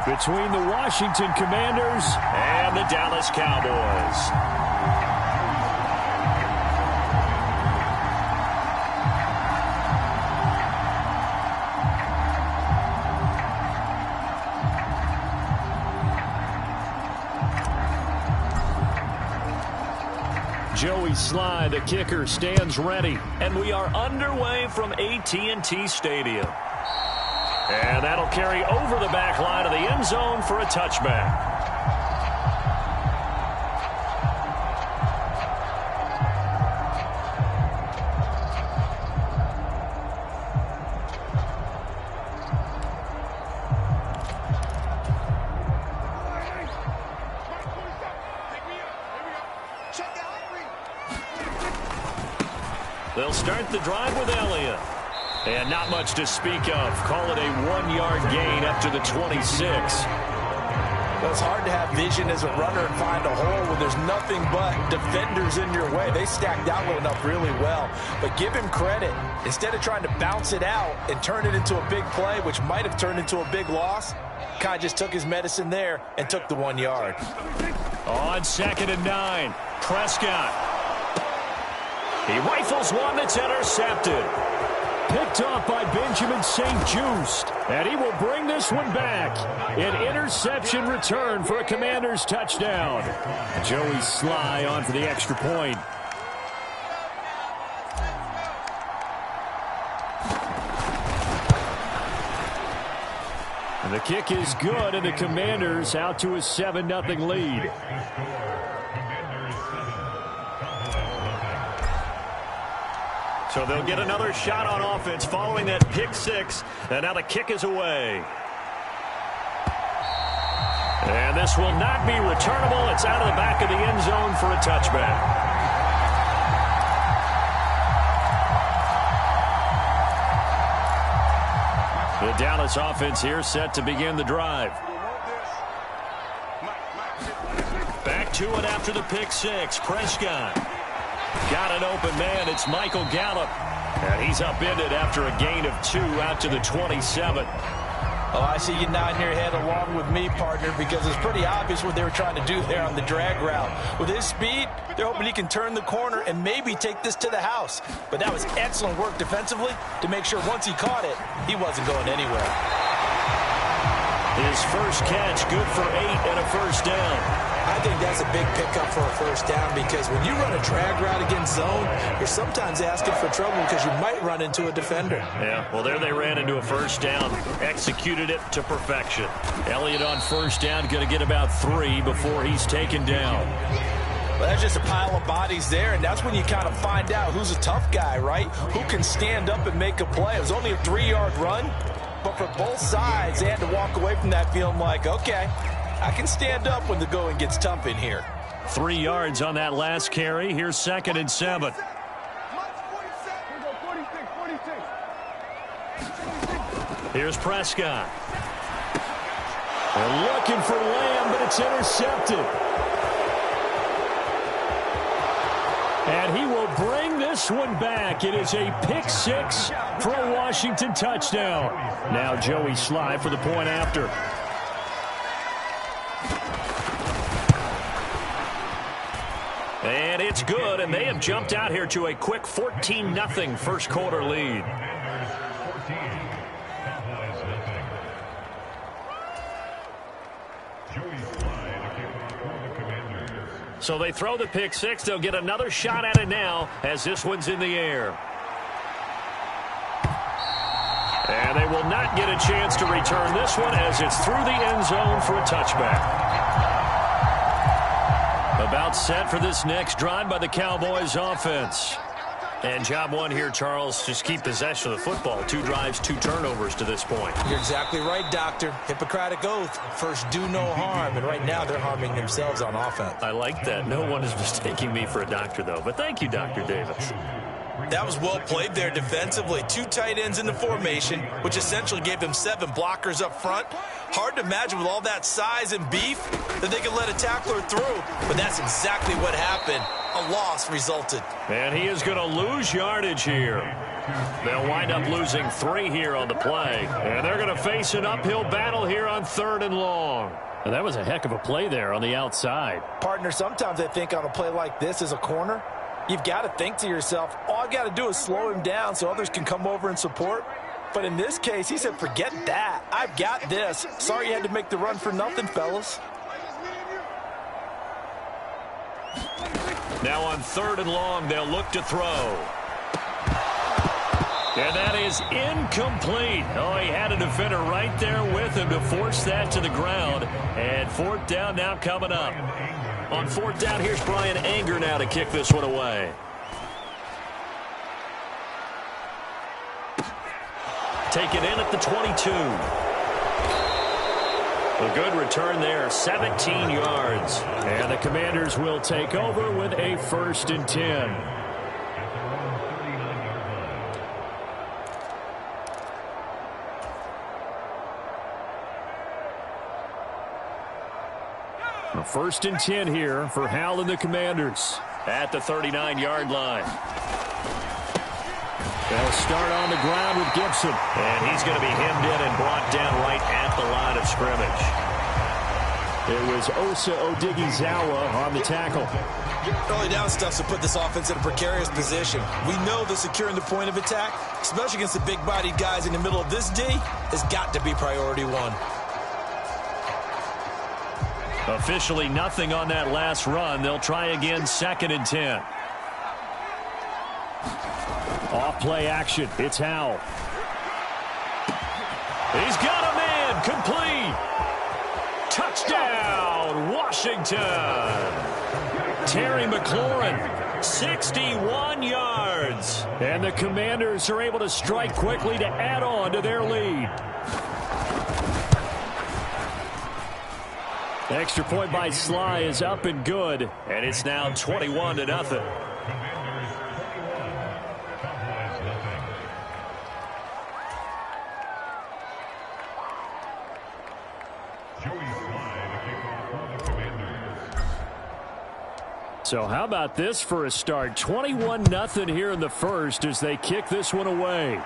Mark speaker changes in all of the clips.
Speaker 1: between the Washington Commanders and the Dallas Cowboys. Joey Sly, the kicker, stands ready, and we are underway from AT&T Stadium. And that'll carry over the back line of the end zone for a touchback. They'll start the drive with Elliott. And not much to speak of. Call it a 1-yard gain up to the 26.
Speaker 2: Well, it's hard to have vision as a runner and find a hole when there's nothing but defenders in your way. They stacked out enough really well. But give him credit. Instead of trying to bounce it out and turn it into a big play, which might have turned into a big loss, Kai just took his medicine there and took the 1 yard.
Speaker 1: On 2nd and 9, Prescott. He rifles one that's intercepted. Picked off by Benjamin St-Juste. And he will bring this one back. An interception return for a Commanders touchdown. Joey Sly on for the extra point. And the kick is good, and the Commanders out to a 7-0 lead. So they'll get another shot on offense following that pick six. And now the kick is away. And this will not be returnable. It's out of the back of the end zone for a touchback. The Dallas offense here set to begin the drive. Back to it after the pick six. Prescott. Got an open man. It's Michael Gallup. And he's upended after a gain of 2 out to the 27.
Speaker 2: Oh, I see you nodding your head along with me, partner, because it's pretty obvious what they were trying to do there on the drag route. With his speed, they're hoping he can turn the corner and maybe take this to the house. But that was excellent work defensively to make sure once he caught it, he wasn't going anywhere.
Speaker 1: His first catch, good for 8 and a first down.
Speaker 2: I think that's a big pickup for a first down because when you run a drag route against zone, you're sometimes asking for trouble because you might run into a defender.
Speaker 1: Yeah, well, there they ran into a first down, executed it to perfection. Elliott on first down, going to get about 3 before he's taken down.
Speaker 2: Well, that's just a pile of bodies there, and that's when you kind of find out who's a tough guy, right? Who can stand up and make a play. It was only a 3-yard run, but for both sides, they had to walk away from that feeling like, okay, I can stand up when the going gets tough in here.
Speaker 1: 3 yards on that last carry. Here's 2nd and 7. Here's Prescott. They're looking for Lamb, but it's intercepted. And he will bring this one back. It is a pick six for a Washington touchdown. Now Joey Sly for the point after. And it's good, and they have jumped out here to a quick 14-0 first quarter lead. So they throw the pick six. They'll get another shot at it now as this one's in the air. And they will not get a chance to return this one as it's through the end zone for a touchback. About set for this next drive by the Cowboys offense. And job one here, Charles, just keep possession of the football. 2 drives, 2 turnovers to this point.
Speaker 2: You're exactly right, Doctor. Hippocratic oath. First, do no harm. And right now, they're harming themselves on offense.
Speaker 1: I like that. No one is mistaking me for a doctor, though. But thank you, Dr. Davis.
Speaker 2: That was well played there defensively. 2 tight ends in the formation, which essentially gave them 7 blockers up front. Hard to imagine with all that size and beef that they could let a tackler through. But that's exactly what happened. A loss resulted.
Speaker 1: And he is going to lose yardage here. They'll wind up losing 3 here on the play. And they're going to face an uphill battle here on 3rd and long. And that was a heck of a play there on the outside.
Speaker 2: Partner, sometimes I think on a play like this as a corner, you've got to think to yourself, all I've got to do is slow him down so others can come over and support. But in this case, he said, forget that. I've got this. Sorry you had to make the run for nothing, fellas.
Speaker 1: Now on 3rd and long, they'll look to throw. And that is incomplete. Oh, he had a defender right there with him to force that to the ground. And 4th down now coming up. On 4th down, here's Brian Anger now to kick this one away. Taken in at the 22. A good return there, 17 yards. And the Commanders will take over with a 1st and 10. A 1st and 10 here for Hal and the Commanders at the 39-yard line. They'll start on the ground with Gibson. And he's going to be hemmed in and brought down right at the line of scrimmage. It was Osa Odighizuwa on the tackle.
Speaker 2: Early down stuff to put this offense in a precarious position. We know that securing the point of attack, especially against the big-bodied guys in the middle of this D, has got to be priority 1.
Speaker 1: Officially nothing on that last run. They'll try again, 2nd and 10. Off play action. It's Howell. He's got a man. Complete. Touchdown, Washington. Terry McLaurin, 61 yards. And the Commanders are able to strike quickly to add on to their lead. Extra point by Sly is up and good. And it's now 21-0. So how about this for a start? 21-0 here in the 1st as they kick this one away.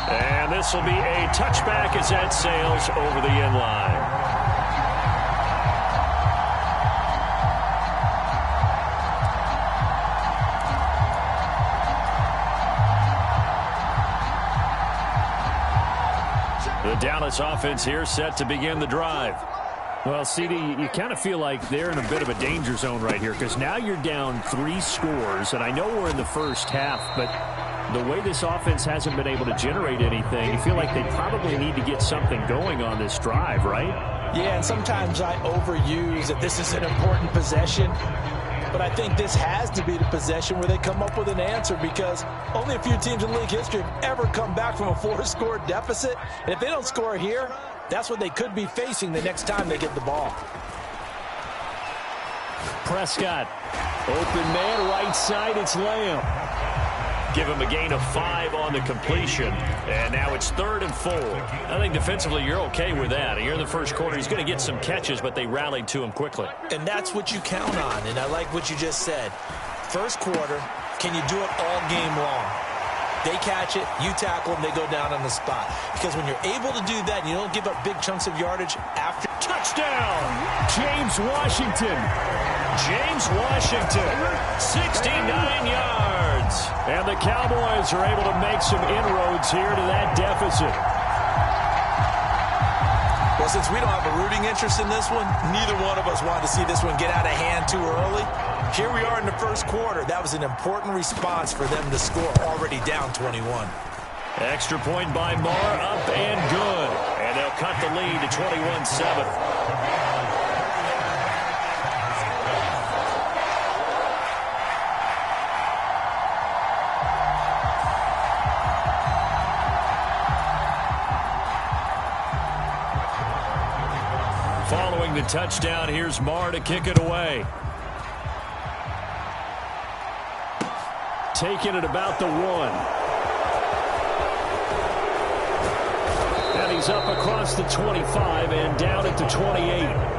Speaker 1: And this will be a touchback as that sails over the end line. The Dallas offense here set to begin the drive. Well, CD, you kind of feel like they're in a bit of a danger zone right here because now you're down 3 scores, and I know we're in the first half, but the way this offense hasn't been able to generate anything, you feel like they probably need to get something going on this drive, right?
Speaker 2: Yeah, and sometimes I overuse that this is an important possession, but I think this has to be the possession where they come up with an answer because only a few teams in league history have ever come back from a 4-score deficit, and if they don't score here, that's what they could be facing the next time they get the ball.
Speaker 1: Prescott, open man, right side, it's Lamb. Give him a gain of 5 on the completion, and now it's 3rd and 4. I think defensively you're okay with that. Here in the first quarter, he's going to get some catches, but they rallied to him quickly.
Speaker 2: And that's what you count on, and I like what you just said. First quarter, can you do it all game long? They catch it, you tackle them, they go down on the spot. Because when you're able to do that, and you don't give up big chunks of yardage after.
Speaker 1: Touchdown, James Washington. James Washington, 69 yards. And the Cowboys are able to make some inroads here to that deficit.
Speaker 2: Well, since we don't have a rooting interest in this one, neither one of us wanted to see this one get out of hand too early. Here we are in the first quarter. That was an important response for them to score, already down 21.
Speaker 1: Extra point by Marr, up and good. And they'll cut the lead to 21-7. Following the touchdown, here's Marr to kick it away. Taking it about the 1. And he's up across the 25 and down at the 28.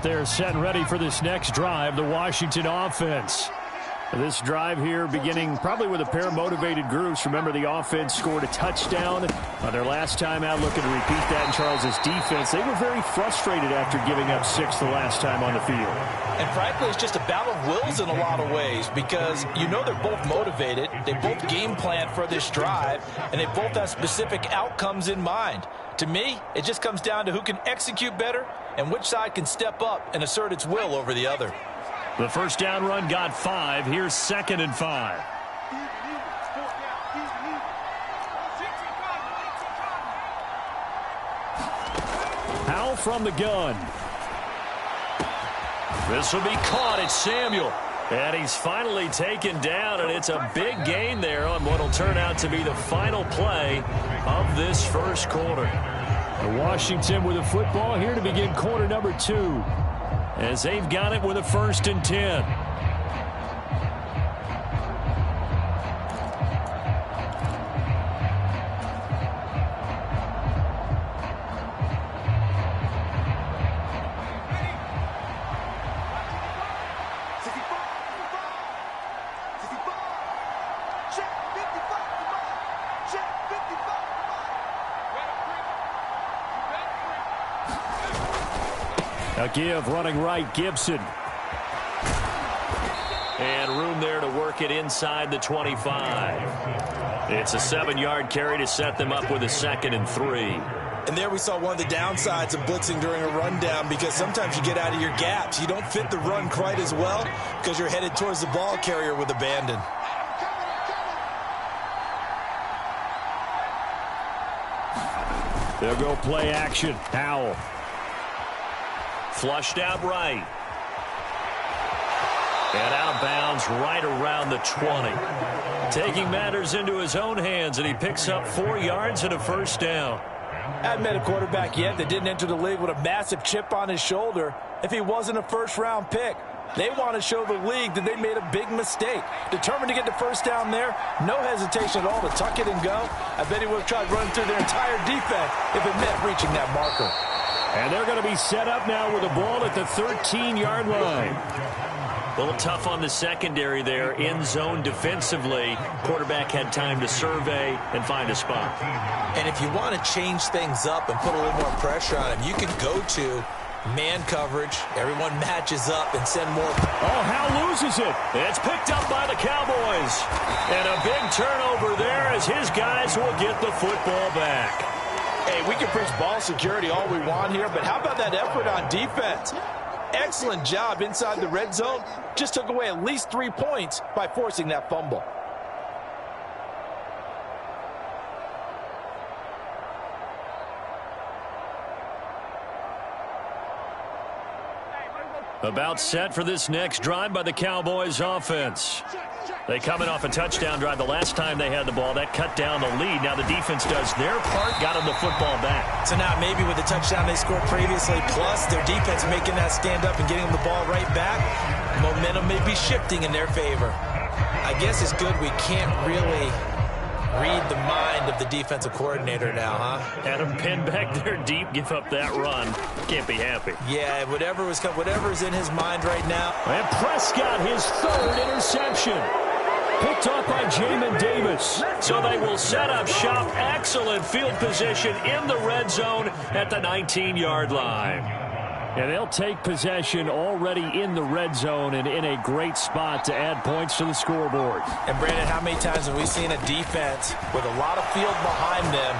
Speaker 1: out there set and ready for this next drive, the Washington offense. This drive here beginning probably with a pair of motivated groups. Remember, the offense scored a touchdown on their last time out, looking to repeat that in Charles's defense. They were very frustrated after giving up 6 the last time on the field.
Speaker 2: And frankly, it's just a battle of wills in a lot of ways because you know they're both motivated. They both game plan for this drive, and they both have specific outcomes in mind. To me, it just comes down to who can execute better and which side can step up and assert its will over the other.
Speaker 1: The first down run got 5. Here's 2nd and 5. Howell from the gun. This will be caught. It's Samuel. And he's finally taken down, and it's a big gain there on what will turn out to be the final play of this first quarter. Washington with a football here to begin quarter number 2. As they've got it with a 1st and 10. A give running right, Gibson. And room there to work it inside the 25. It's a 7-yard carry to set them up with a 2nd and 3.
Speaker 2: And there we saw one of the downsides of blitzing during a rundown because sometimes you get out of your gaps. You don't fit the run quite as well because you're headed towards the ball carrier with abandon.
Speaker 1: They'll go play action. Howell. Flushed out right. And out of bounds right around the 20. Taking matters into his own hands, and he picks up 4 yards and a 1st down.
Speaker 2: I haven't met a quarterback yet that didn't enter the league with a massive chip on his shoulder if he wasn't a first-round pick. They want to show the league that they made a big mistake. Determined to get the 1st down there, no hesitation at all to tuck it and go. I bet he would have tried running through their entire defense if it meant reaching that marker.
Speaker 1: And they're going to be set up now with the ball at the 13-yard line. A little tough on the secondary there, in zone defensively. Quarterback had time to survey and find a spot.
Speaker 2: And if you want to change things up and put a little more pressure on him, you can go to man coverage. Everyone matches up and send more.
Speaker 1: Oh, Howell loses it. It's picked up by the Cowboys. And a big turnover there as his guys will get the football back.
Speaker 2: Hey, we can preach ball security all we want here, but how about that effort on defense? Excellent job inside the red zone. Just took away at least 3 points by forcing that fumble.
Speaker 1: About set for this next drive by the Cowboys offense. They coming off a touchdown drive the last time they had the ball. That cut down the lead. Now the defense does their part, got them the football back.
Speaker 2: So now maybe with the touchdown they scored previously, plus their defense making that stand up and getting them the ball right back, momentum may be shifting in their favor. I guess it's good we can't really read the mind of the defensive coordinator now, huh?
Speaker 1: Had him pinned back there deep, give up that run. Can't be happy.
Speaker 2: Yeah, whatever's in his mind right now.
Speaker 1: And Prescott, his 3rd interception. Picked off by Jamin Davis. So they will set up shop. Excellent field position in the red zone at the 19-yard line. And they'll take possession already in the red zone and in a great spot to add points to the scoreboard.
Speaker 2: And, Brandon, how many times have we seen a defense with a lot of field behind them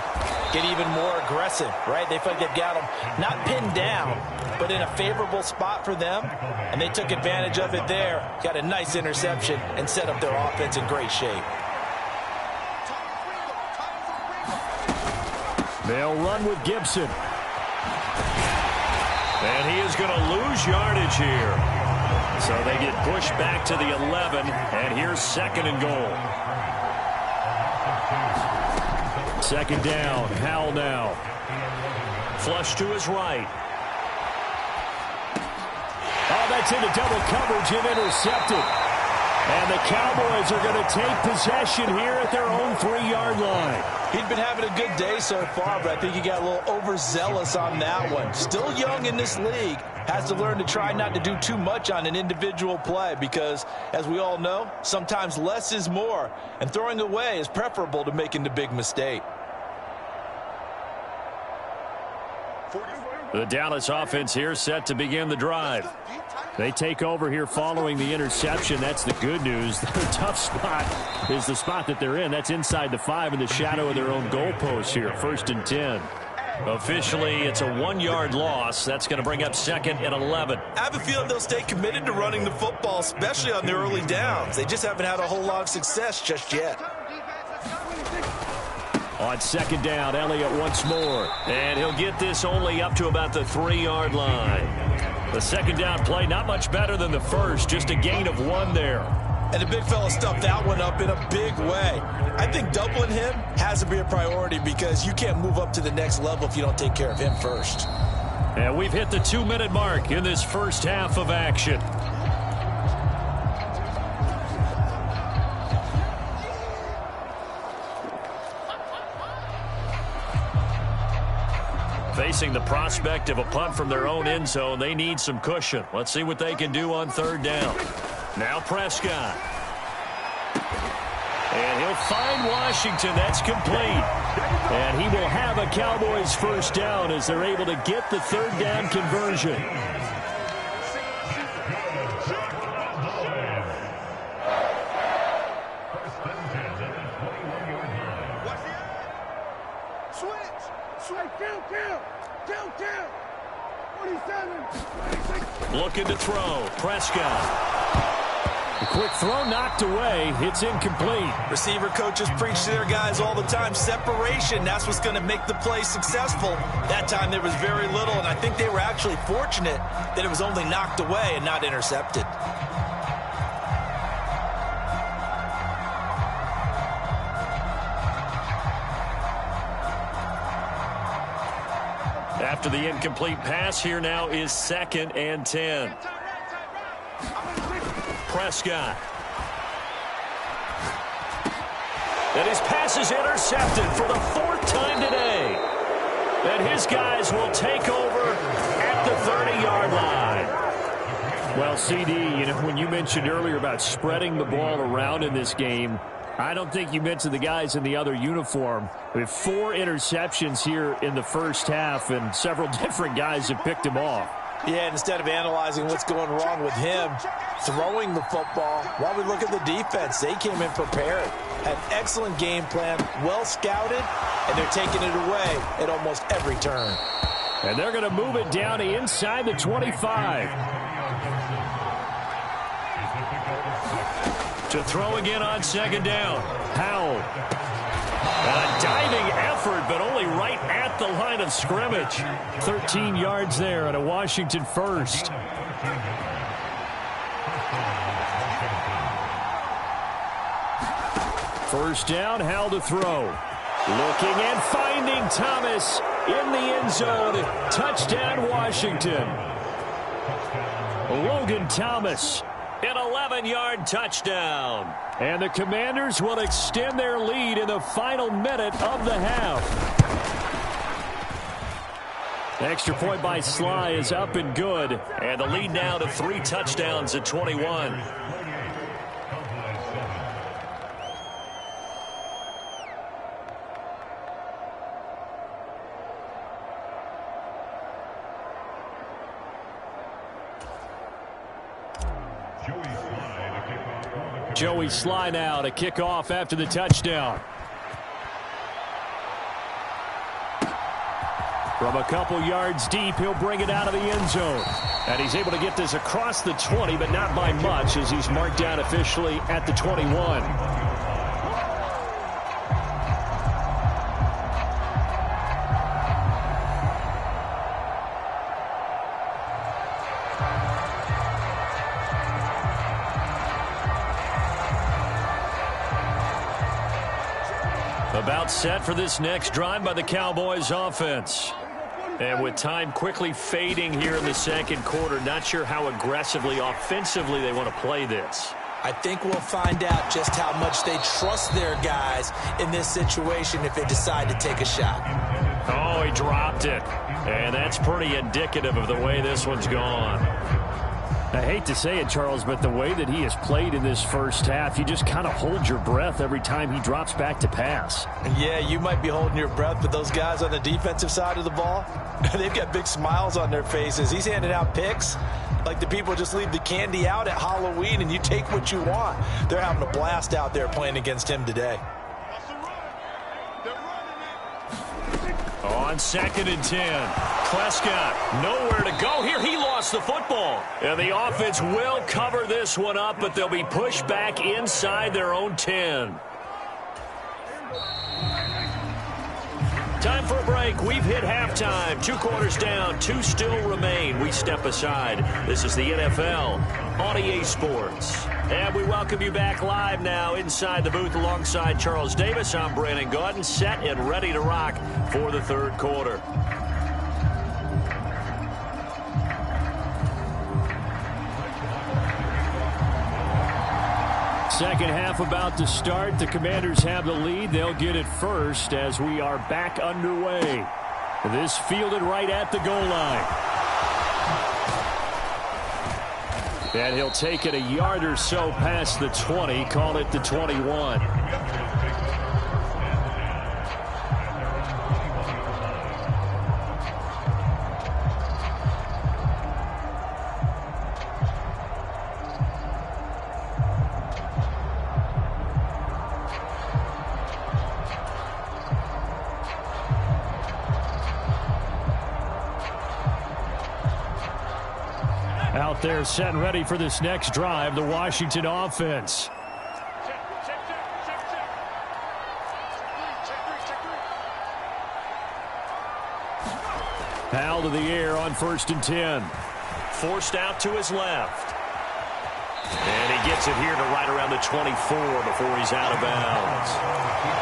Speaker 2: get even more aggressive, right? They feel like they've got them not pinned down, but in a favorable spot for them, and they took advantage of it there, got a nice interception, and set up their offense in great shape.
Speaker 1: They'll run with Gibson. And he is going to lose yardage here. So they get pushed back to the 11, and here's 2nd and goal. 2nd down, Howell now. Flush to his right. Oh, that's into double coverage and intercepted. And the Cowboys are going to take possession here at their own 3-yard line.
Speaker 2: He'd been having a good day so far, but I think he got a little overzealous on that one. Still young in this league. Has to learn to try not to do too much on an individual play because, as we all know, sometimes less is more, and throwing away is preferable to making the big mistake.
Speaker 1: The Dallas offense here set to begin the drive. They take over here following the interception. That's the good news. The tough spot is the spot that they're in. That's inside the 5 in the shadow of their own goalpost here. 1st and 10. Officially, it's a 1-yard loss. That's going to bring up 2nd and 11.
Speaker 2: I have a feeling they'll stay committed to running the football, especially on their early downs. They just haven't had a whole lot of success just yet.
Speaker 1: On 2nd down, Elliott once more. And he'll get this only up to about the 3-yard line. The 2nd down play, not much better than the first. Just a gain of 1 there.
Speaker 2: And the big fella stuffed that one up in a big way. I think doubling him has to be a priority because you can't move up to the next level if you don't take care of him first.
Speaker 1: And we've hit the 2-minute mark in this first half of action. Facing the prospect of a punt from their own end zone, they need some cushion. Let's see what they can do on 3rd down. Now Prescott. And he'll find Washington. That's complete. And he will have a Cowboys first down as they're able to get the 3rd down conversion. Looking to throw. Prescott. A quick throw knocked away. It's incomplete.
Speaker 2: Receiver coaches preach to their guys all the time. Separation, that's what's going to make the play successful. That time there was very little, and I think they were actually fortunate that it was only knocked away and not intercepted.
Speaker 1: After the incomplete pass, here now is 2nd and 10. Prescott. And his pass is intercepted for the 4th time today. And his guys will take over at the 30-yard line. Well, CD, you know, when you mentioned earlier about spreading the ball around in this game, I don't think you mentioned the guys in the other uniform. We have 4 interceptions here in the first half, and several different guys have picked him off.
Speaker 2: Yeah, and instead of analyzing what's going wrong with him throwing the football, while we look at the defense, they came in prepared. Had an excellent game plan, well scouted, and they're taking it away at almost every turn.
Speaker 1: And they're going to move it down to inside the 25. To throw again on 2nd down. Howell. A diving effort, but only right at the line of scrimmage. 13 yards there and a Washington first. First down, Howell to throw. Looking and finding Thomas in the end zone. Touchdown, Washington. Logan Thomas. An 11-yard touchdown. And the Commanders will extend their lead in the final minute of the half. The extra point by Sly is up and good. And the lead now to 3 touchdowns at 21. Joey Sly now to kick off after the touchdown. From a couple yards deep, he'll bring it out of the end zone. And he's able to get this across the 20, but not by much as he's marked down officially at the 21. About set for this next drive by the Cowboys offense. And with time quickly fading here in the second quarter, not sure how aggressively, offensively they want to play this.
Speaker 2: I think we'll find out just how much they trust their guys in this situation if they decide to take a shot.
Speaker 1: Oh, he dropped it. And that's pretty indicative of the way this one's gone. I hate to say it, Charles, but the way that he has played in this first half, you just kind of hold your breath every time he drops back to pass.
Speaker 2: Yeah, you might be holding your breath, but those guys on the defensive side of the ball, they've got big smiles on their faces. He's handing out picks like the people just leave the candy out at Halloween and you take what you want. They're having a blast out there playing against him today.
Speaker 1: On 2nd and 10, Prescott nowhere to go here. He lost the football. And the offense will cover this one up, but they'll be pushed back inside their own 10. Time for a break. We've hit halftime. 2 quarters down. 2 still remain. We step aside. This is the NFL on EA Sports. And we welcome you back live now inside the booth alongside Charles Davis. I'm Brandon Gaudin, set and ready to rock for the third quarter. Second half about to start. The Commanders have the lead. They'll get it first as we are back underway. This fielded right at the goal line. And he'll take it a yard or so past the 20. Call it the 21. Out there set and ready for this next drive, the Washington offense. Powell to the air on 1st and 10. Forced out to his left. And he gets it here to right around the 24 before he's out of bounds.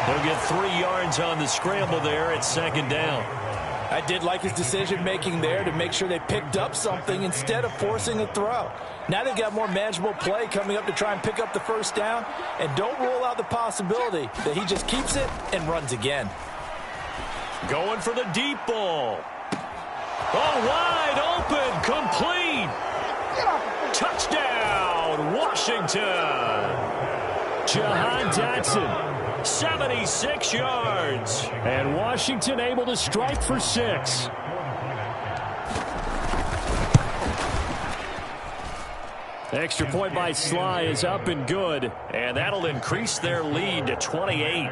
Speaker 1: He'll get 3 yards on the scramble there at 2nd down.
Speaker 2: I did like his decision-making there to make sure they picked up something instead of forcing a throw. Now they've got more manageable play coming up to try and pick up the first down. And don't rule out the possibility that he just keeps it and runs again.
Speaker 1: Going for the deep ball. Oh, wide open, complete. Touchdown, Washington. Jahan Dotson. 76 yards. And Washington able to strike for 6. Extra point by Sly is up and good. And that'll increase their lead to 28.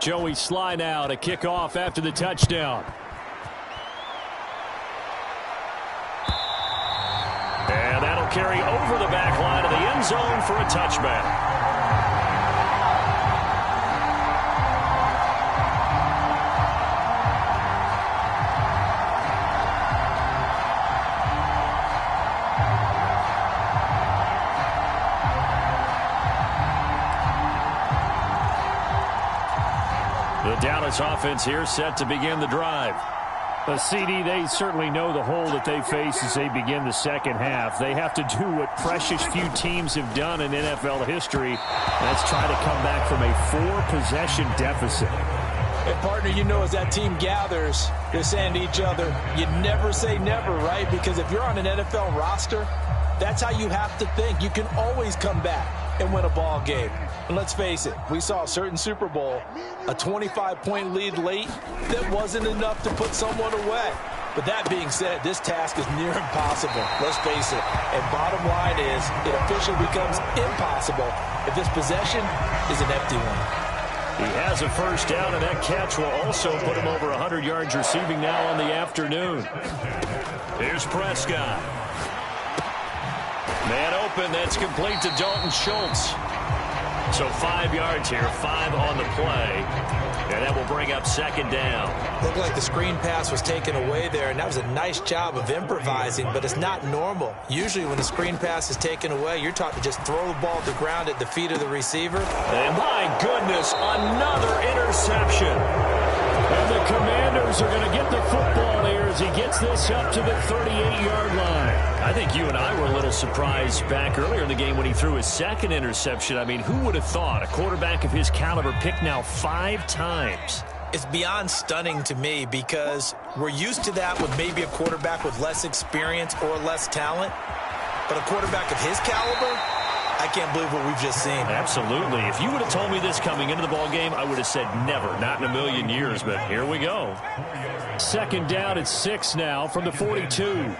Speaker 1: Joey Sly now to kick off after the touchdown. And that'll carry over the back line of the end zone for a touchback. The Dallas offense here set to begin the drive. The CD, they certainly know the hole that they face as they begin the second half. They have to do what precious few teams have done in NFL history. That's try to come back from a 4-possession deficit.
Speaker 2: And partner, you know, as that team gathers, they're saying to each other, you never say never, right? Because if you're on an NFL roster, that's how you have to think. You can always come back and win a ball game. And let's face it, we saw a certain Super Bowl, a 25-point lead late that wasn't enough to put someone away. But that being said, this task is near impossible. Let's face it. And bottom line is, it officially becomes impossible if this possession is an empty one.
Speaker 1: He has a first down, and that catch will also put him over 100 yards receiving now on the afternoon. Here's Prescott. Man open, that's complete to Dalton Schultz. So 5 yards here, 5 on the play. And that will bring up second down.
Speaker 2: Looked like the screen pass was taken away there, and that was a nice job of improvising, but it's not normal. Usually when the screen pass is taken away, you're taught to just throw the ball to the ground at the feet of the receiver.
Speaker 1: And my goodness, another interception. And the Commanders are going to get the football here as he gets this up to the 38-yard line. I think you and I were a little surprised back earlier in the game when he threw his second interception. I mean, who would have thought a quarterback of his caliber picked now 5 times?
Speaker 2: It's beyond stunning to me because we're used to that with maybe a quarterback with less experience or less talent. But a quarterback of his caliber, I can't believe what we've just seen.
Speaker 1: Absolutely. If you would have told me this coming into the ball game, I would have said never, not in a million years, but here we go. Second down at 6 now from the 42.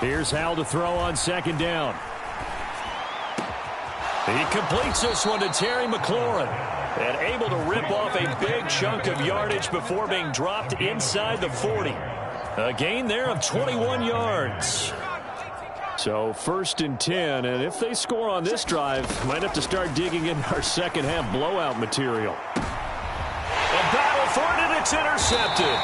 Speaker 1: Here's Hal to throw on second down. He completes this one to Terry McLaurin and able to rip off a big chunk of yardage before being dropped inside the 40. A gain there of 21 yards. So 1st and 10, and if they score on this drive, might have to start digging in our second half blowout material. A battle for it, and it's intercepted.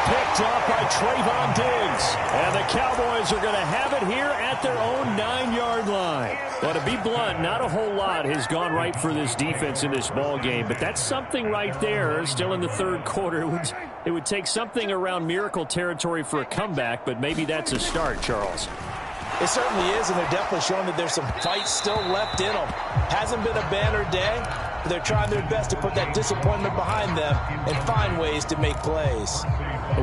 Speaker 1: Picked off by Trayvon Diggs. And the Cowboys are going to have it here at their own 9-yard line. But to be blunt, not a whole lot has gone right for this defense in this ball game. But that's something right there. Still in the 3rd quarter. It would take something around miracle territory for a comeback, but maybe that's a start, Charles.
Speaker 2: It certainly is, and they're definitely showing that there's some fight still left in them. Hasn't been a banner day, but they're trying their best to put that disappointment behind them and find ways to make plays.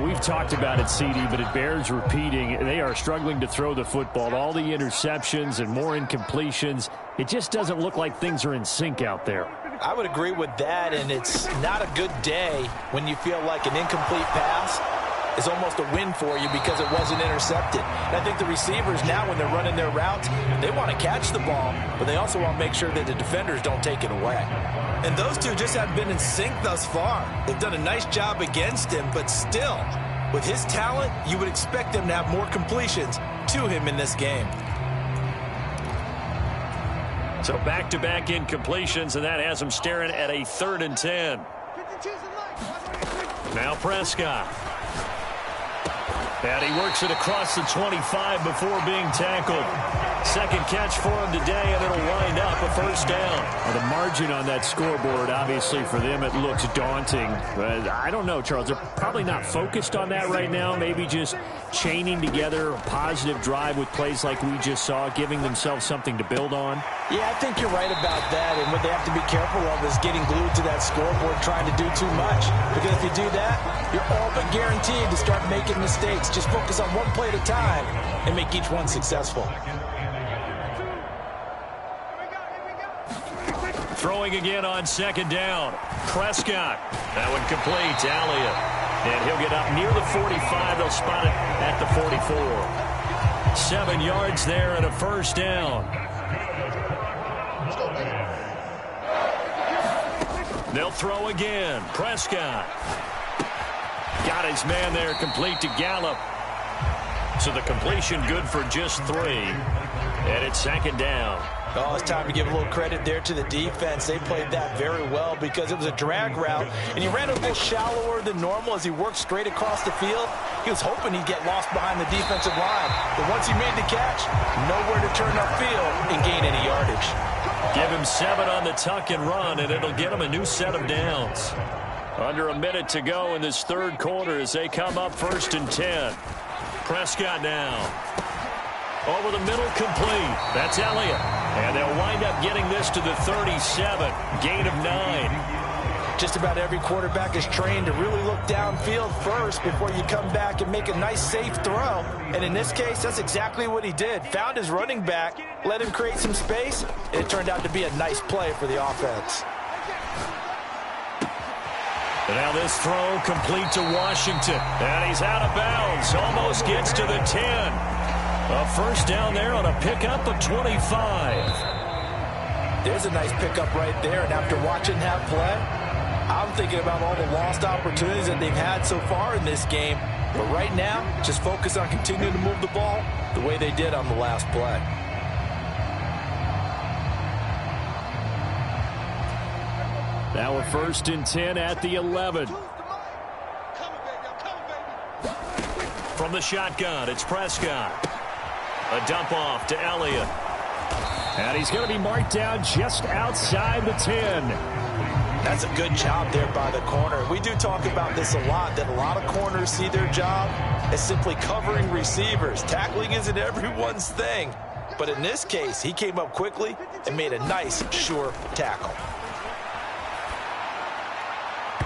Speaker 1: We've talked about it, CD, but it bears repeating. They are struggling to throw the football. All the interceptions and more incompletions. It just doesn't look like things are in sync out there.
Speaker 2: I would agree with that, and it's not a good day when you feel like an incomplete pass is almost a win for you because it wasn't intercepted. And I think the receivers now, when they're running their routes, they want to catch the ball, but they also want to make sure that the defenders don't take it away. And those two just haven't been in sync thus far. They've done a nice job against him, but still, with his talent, you would expect them to have more completions to him in this game.
Speaker 1: So back-to-back incompletions, and that has him staring at a 3rd and 10. Now Prescott. And he works it across the 25 before being tackled. Second catch for him today, and it'll wind up a 1st down. Well, the margin on that scoreboard, obviously, for them, it looks daunting. But I don't know, Charles. They're probably not focused on that right now. Maybe just chaining together a positive drive with plays like we just saw, giving themselves something to build on.
Speaker 2: Yeah, I think you're right about that. And what they have to be careful of is getting glued to that scoreboard, trying to do too much. Because if you do that, you're all but guaranteed to start making mistakes. Just focus on one play at a time and make each one successful.
Speaker 1: Throwing again on second down. Prescott. That one complete to Elliott. And he'll get up near the 45. They'll spot it at the 44. 7 yards there and a 1st down. They'll throw again. Prescott. Got his man there, complete to Gallup. So the completion good for just 3. And it's 2nd down.
Speaker 2: Oh, it's time to give a little credit there to the defense. They played that very well because it was a drag route, and he ran a little shallower than normal as he worked straight across the field. He was hoping he'd get lost behind the defensive line, but once he made the catch, nowhere to turn upfield and gain any yardage.
Speaker 1: Give him 7 on the tuck and run, and it'll get him a new set of downs. Under a minute to go in this 3rd quarter as they come up 1st and 10. Prescott now. Over the middle, complete. That's Elliott. And they'll wind up getting this to the 37. Gain of 9.
Speaker 2: Just about every quarterback is trained to really look downfield first before you come back and make a nice, safe throw. And in this case, that's exactly what he did. Found his running back, let him create some space, and it turned out to be a nice play for the offense.
Speaker 1: And now this throw complete to Washington. And he's out of bounds. Almost gets to the 10. A 1st down there on a pickup of 25.
Speaker 2: There's a nice pickup right there. And after watching that play, I'm thinking about all the lost opportunities that they've had so far in this game. But right now, just focus on continuing to move the ball the way they did on the last play.
Speaker 1: Now a 1st and 10 at the 11. From the shotgun, it's Prescott. A dump off to Elliott. And he's going to be marked down just outside the 10.
Speaker 2: That's a good job there by the corner. We do talk about this a lot, that a lot of corners see their job as simply covering receivers. Tackling isn't everyone's thing. But in this case, he came up quickly and made a nice, sure tackle.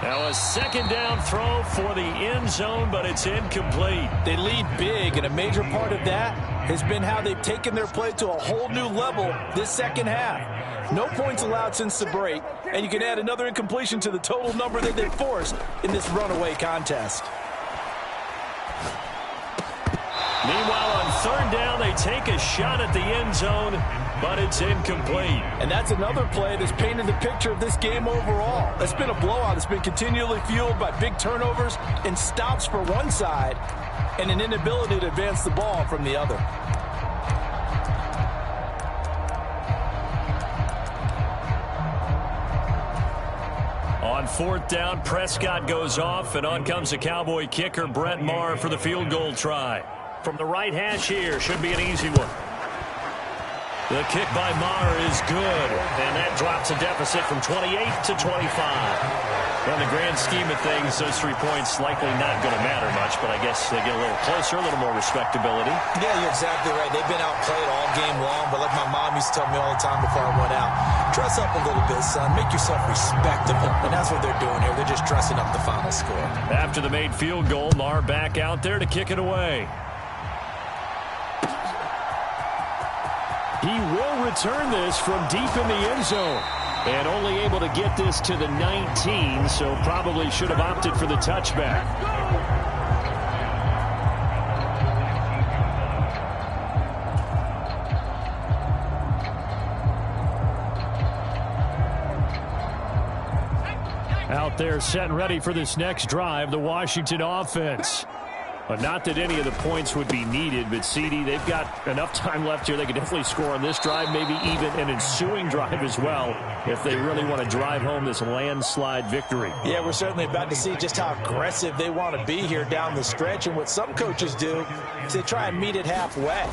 Speaker 1: Now a 2nd down throw for the end zone, but it's incomplete.
Speaker 2: They lead big, and a major part of that has been how they've taken their play to a whole new level this second half. No points allowed since the break, and you can add another incompletion to the total number that they forced in this runaway contest.
Speaker 1: Meanwhile, on 3rd down, they take a shot at the end zone, but it's incomplete.
Speaker 2: And that's another play that's painted the picture of this game overall. It's been a blowout. It's been continually fueled by big turnovers and stops for one side and an inability to advance the ball from the other.
Speaker 1: On 4th down, Prescott goes off, and on comes the Cowboy kicker, Brett Maher, for the field goal try. From the right hash here, should be an easy one. The kick by Maher is good, and that drops a deficit from 28 to 25. In the grand scheme of things, those 3 points likely not going to matter much, but I guess they get a little closer, a little more respectability.
Speaker 2: Yeah, you're exactly right. They've been outplayed all game long, but like my mom used to tell me all the time before I went out, dress up a little bit, son. Make yourself respectable. And that's what they're doing here. They're just dressing up the final score.
Speaker 1: After the made field goal, Maher back out there to kick it away. He will return this from deep in the end zone. And only able to get this to the 19, so probably should have opted for the touchback. Out there set and ready for this next drive, the Washington offense. But not that any of the points would be needed, but CD, they've got enough time left here. They could definitely score on this drive, maybe even an ensuing drive as well, if they really want to drive home this landslide victory.
Speaker 2: Yeah, we're certainly about to see just how aggressive they want to be here down the stretch. And what some coaches do is they try and meet it halfway,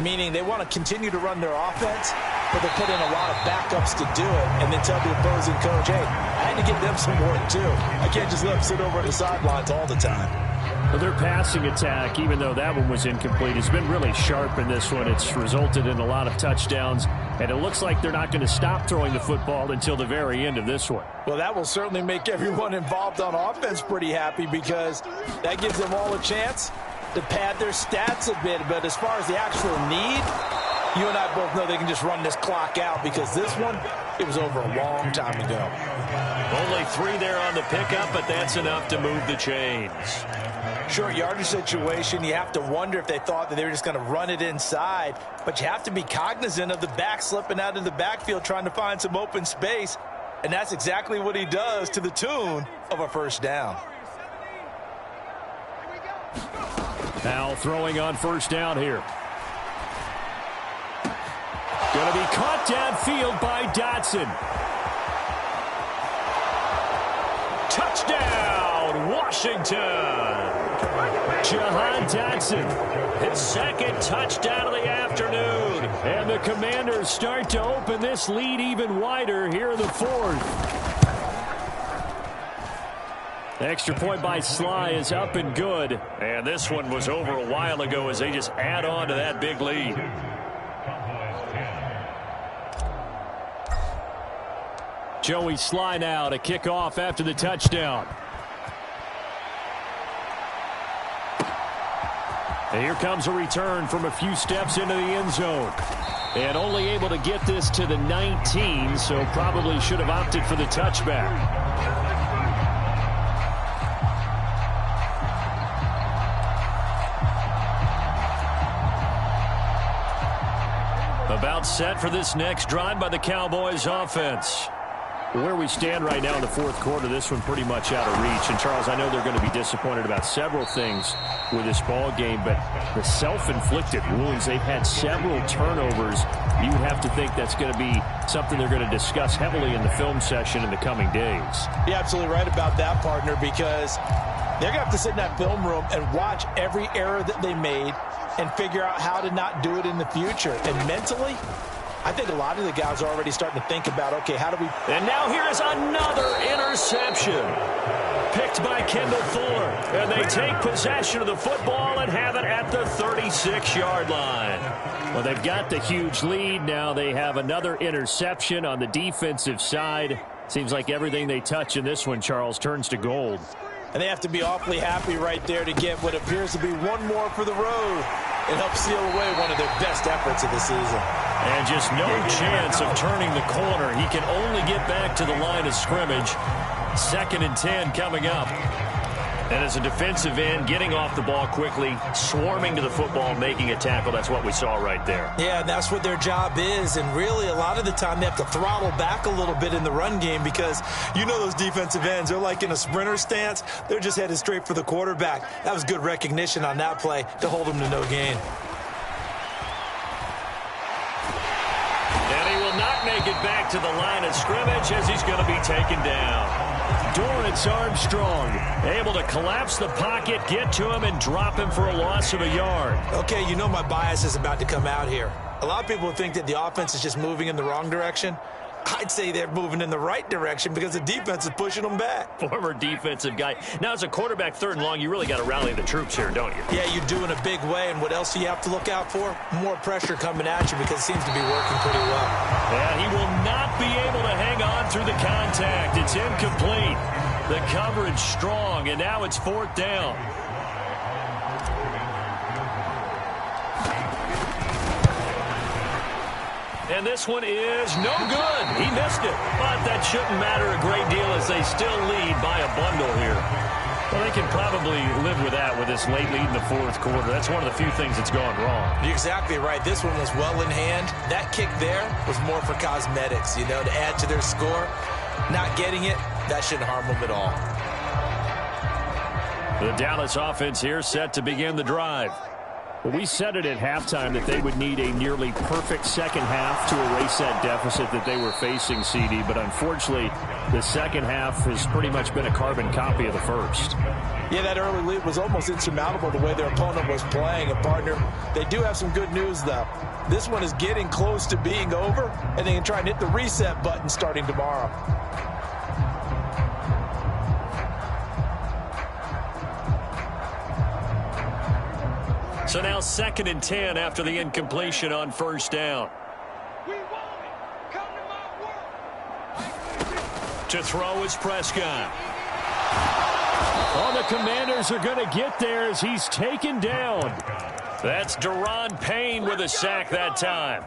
Speaker 2: meaning they want to continue to run their offense, but they put in a lot of backups to do it, and then tell the opposing coach, hey, I had to give them some work too. I can't just let them sit over on the sidelines all the time.
Speaker 1: Well, their passing attack, even though that one was incomplete, has been really sharp in this one. It's resulted in a lot of touchdowns, and it looks like they're not going to stop throwing the football until the very end of this one.
Speaker 2: Well, that will certainly make everyone involved on offense pretty happy, because that gives them all a chance to pad their stats a bit. But as far as the actual need, you and I both know they can just run this clock out, because this one, it was over a long time ago.
Speaker 1: Only 3 there on the pickup, but that's enough to move the chains.
Speaker 2: Short yardage situation, you have to wonder if they thought that they were just going to run it inside, but you have to be cognizant of the back slipping out of the backfield trying to find some open space, and that's exactly what he does, to the tune of a 1st down.
Speaker 1: Now throwing on 1st down here. Going to be caught downfield by Dotson. Touchdown, Washington. Jahan Dotson, his 2nd touchdown of the afternoon. And the Commanders start to open this lead even wider here in the 4th. The extra point by Sly is up and good. And this one was over a while ago as they just add on to that big lead. Joey Sly now to kick off after the touchdown. And here comes a return from a few steps into the end zone. And only able to get this to the 19, so probably should have opted for the touchback. About set for this next drive by the Cowboys offense. Where we stand right now in the fourth quarter, this one pretty much out of reach. And, Charles, I know they're going to be disappointed about several things with this ball game, but the self-inflicted wounds, they've had several turnovers. You would have to think that's going to be something they're going to discuss heavily in the film session in the coming days.
Speaker 2: You're absolutely right about that, partner, because they're going to have to sit in that film room and watch every error that they made and figure out how to not do it in the future. And mentally, I think a lot of the guys are already starting to think about, okay, how do we...
Speaker 1: And now here is another interception. Picked by Kendall Fuller. And they take possession of the football and have it at the 36-yard line. Well, they've got the huge lead. Now they have another interception on the defensive side. Seems like everything they touch in this one, Charles, turns to gold.
Speaker 2: And they have to be awfully happy right there to get what appears to be one more for the road. It helps seal away one of their best efforts of the season.
Speaker 1: And just no chance of turning the corner. He can only get back to the line of scrimmage. 2nd and 10 coming up. And as a defensive end, getting off the ball quickly, swarming to the football, making a tackle, that's what we saw right there.
Speaker 2: Yeah, and that's what their job is. And really, a lot of the time, they have to throttle back a little bit in the run game because you know those defensive ends, they're like in a sprinter stance. They're just headed straight for the quarterback. That was good recognition on that play to hold them to no gain.
Speaker 1: And he will not make it back to the line of scrimmage as he's going to be taken down. Dorrance Armstrong able to collapse the pocket, get to him, and drop him for a loss of a yard.
Speaker 2: Okay, you know my bias is about to come out here. A lot of people think that the offense is just moving in the wrong direction. I'd say they're moving in the right direction because the defense is pushing them back.
Speaker 1: Former defensive guy. Now, as a quarterback, 3rd and long, you really got to rally the troops here, don't you?
Speaker 2: Yeah, you do in a big way. And what else do you have to look out for? More pressure coming at you because it seems to be working pretty well.
Speaker 1: Yeah, he will not be able to hang on through the contact. It's incomplete. The coverage strong, and now it's 4th down. And this one is no good. He missed it. But that shouldn't matter a great deal as they still lead by a bundle here. Well, they can probably live with that with this late lead in the 4th quarter. That's one of the few things that's gone wrong.
Speaker 2: You're exactly right. This one was well in hand. That kick there was more for cosmetics, you know, to add to their score. Not getting it, that shouldn't harm them at all.
Speaker 1: The Dallas offense here set to begin the drive. Well, we said it at halftime that they would need a nearly perfect second half to erase that deficit that they were facing, CD. But unfortunately, the second half has pretty much been a carbon copy of the first.
Speaker 2: Yeah, that early lead was almost insurmountable the way their opponent was playing. And, partner, they do have some good news, though. This one is getting close to being over, and they can try and hit the reset button starting tomorrow.
Speaker 1: So now 2nd and 10 after the incompletion on 1st down. To throw is Prescott. Oh, the Commanders are going to get there as he's taken down. That's Daron Payne with a sack that time.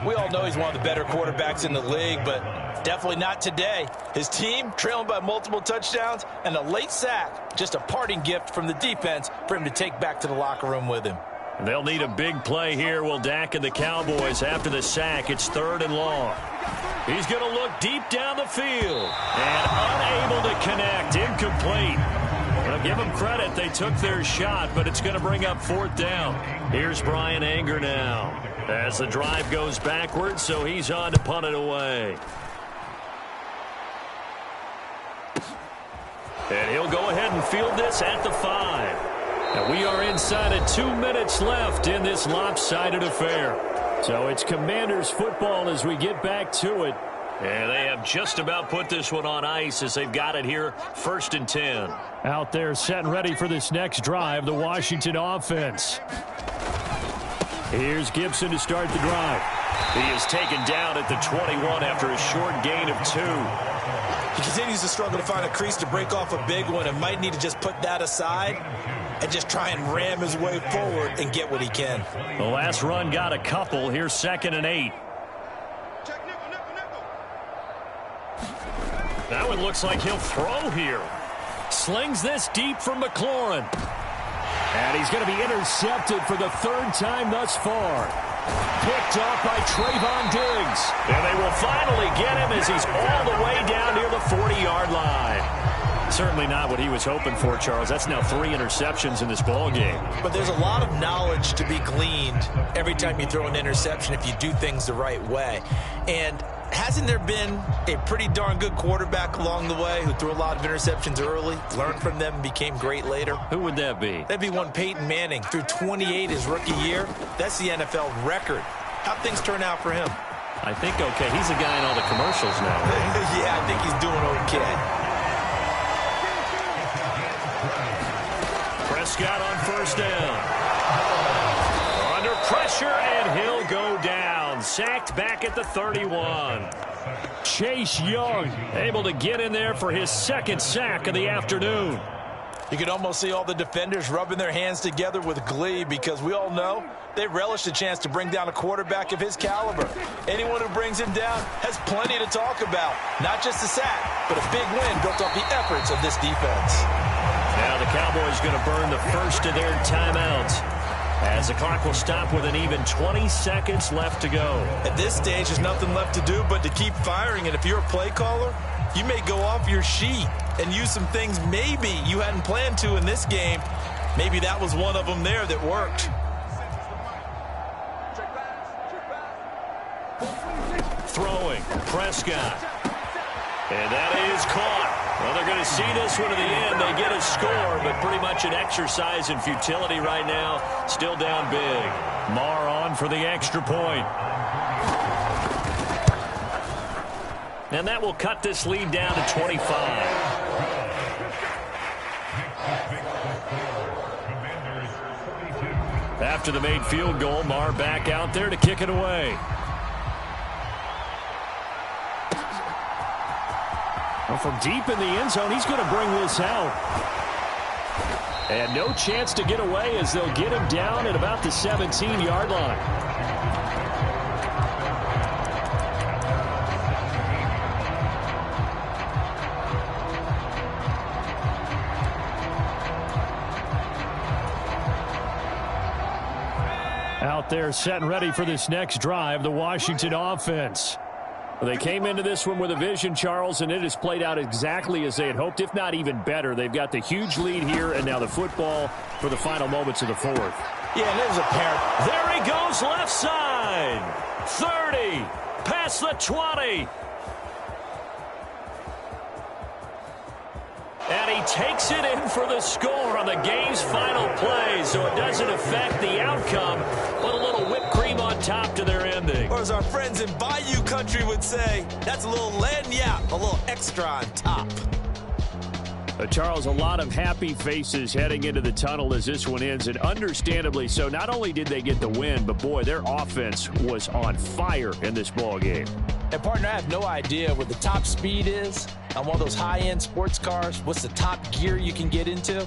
Speaker 2: We all know he's one of the better quarterbacks in the league, but definitely not today. His team trailing by multiple touchdowns and a late sack. Just a parting gift from the defense for him to take back to the locker room with him.
Speaker 1: They'll need a big play here. Will Dak and the Cowboys after the sack. It's 3rd and long. He's going to look deep down the field and unable to connect. Incomplete. Well, give them credit. They took their shot, but it's going to bring up 4th down. Here's Brian Anger now as the drive goes backwards, so he's on to punt it away. And he'll go ahead and field this at the 5. And we are inside of 2 minutes left in this lopsided affair. So it's Commanders football as we get back to it. And they have just about put this one on ice as they've got it here, 1st and 10. Out there set and ready for this next drive, the Washington offense. Here's Gibson to start the drive. He is taken down at the 21 after a short gain of 2.
Speaker 2: He continues to struggle to find a crease to break off a big one and might need to just put that aside and just try and ram his way forward and get what he can.
Speaker 1: The last run got a couple. Here's 2nd and 8. That one looks like he'll throw here. Slings this deep from McLaurin. And he's going to be intercepted for the 3rd time thus far. Picked off by Trayvon Diggs. And they will finally get him as he's all the way down near the 40-yard line. Certainly not what he was hoping for, Charles. That's now 3 interceptions in this ball game.
Speaker 2: But there's a lot of knowledge to be gleaned every time you throw an interception if you do things the right way. And hasn't there been a pretty darn good quarterback along the way who threw a lot of interceptions early, learned from them, and became great later?
Speaker 1: Who would that be?
Speaker 2: That'd be one Peyton Manning. Threw 28 his rookie year. That's the NFL record. How'd things turn out for him?
Speaker 1: I think okay. He's the guy in all the commercials now. Right?
Speaker 2: Yeah, I think he's doing okay.
Speaker 1: Prescott on first down. Under pressure, and he'll go down. Sacked back at the 31. Chase Young able to get in there for his 2nd sack of the afternoon.
Speaker 2: You can almost see all the defenders rubbing their hands together with glee because we all know they relish the chance to bring down a quarterback of his caliber. Anyone who brings him down has plenty to talk about. Not just a sack, but a big win built off the efforts of this defense.
Speaker 1: Now the Cowboys going to burn the first of their timeouts as the clock will stop with an even 20 seconds left to go.
Speaker 2: At this stage, there's nothing left to do but to keep firing. And if you're a play caller, you may go off your sheet and use some things maybe you hadn't planned to in this game. Maybe that was one of them there that worked.
Speaker 1: Throwing, Prescott. And that is caught. Well, they're going to see this one to the end. They get a score, but pretty much an exercise in futility right now. Still down big. Marr on for the extra point. And that will cut this lead down to 25. After the made field goal, Marr back out there to kick it away. Well, from deep in the end zone, he's going to bring this out. And no chance to get away as they'll get him down at about the 17-yard line. Out there set and ready for this next drive, the Washington offense. They came into this one with a vision, Charles, and it has played out exactly as they had hoped, if not even better. They've got the huge lead here, and now the football for the final moments of the 4th.
Speaker 2: Yeah, and it was apparent.
Speaker 1: There he goes, left side. 30, past the 20. And he takes it in for the score on the game's final play, so it doesn't affect the outcome, but a little whipped cream on top to their ending.
Speaker 2: Or as our friends in Bayou country would say, that's a little lagniappe, a little extra on top.
Speaker 1: Charles, a lot of happy faces heading into the tunnel as this one ends, and understandably so. Not only did they get the win, but boy, their offense was on fire in this ball game.
Speaker 2: And partner, I have no idea what the top speed is on one of those high-end sports cars. What's the top gear you can get into?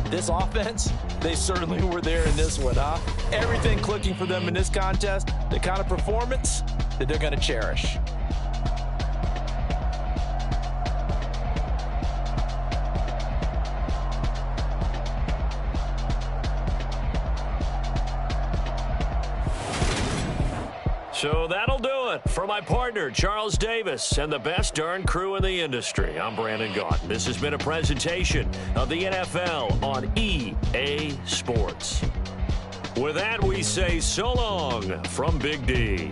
Speaker 2: This offense, they certainly were there in this one, huh? Everything clicking for them in this contest, the kind of performance that they're going to cherish.
Speaker 1: So that'll do it for my partner, Charles Davis, and the best darn crew in the industry. I'm Brandon Gaughan. This has been a presentation of the NFL on EA Sports. With that, we say so long from Big D.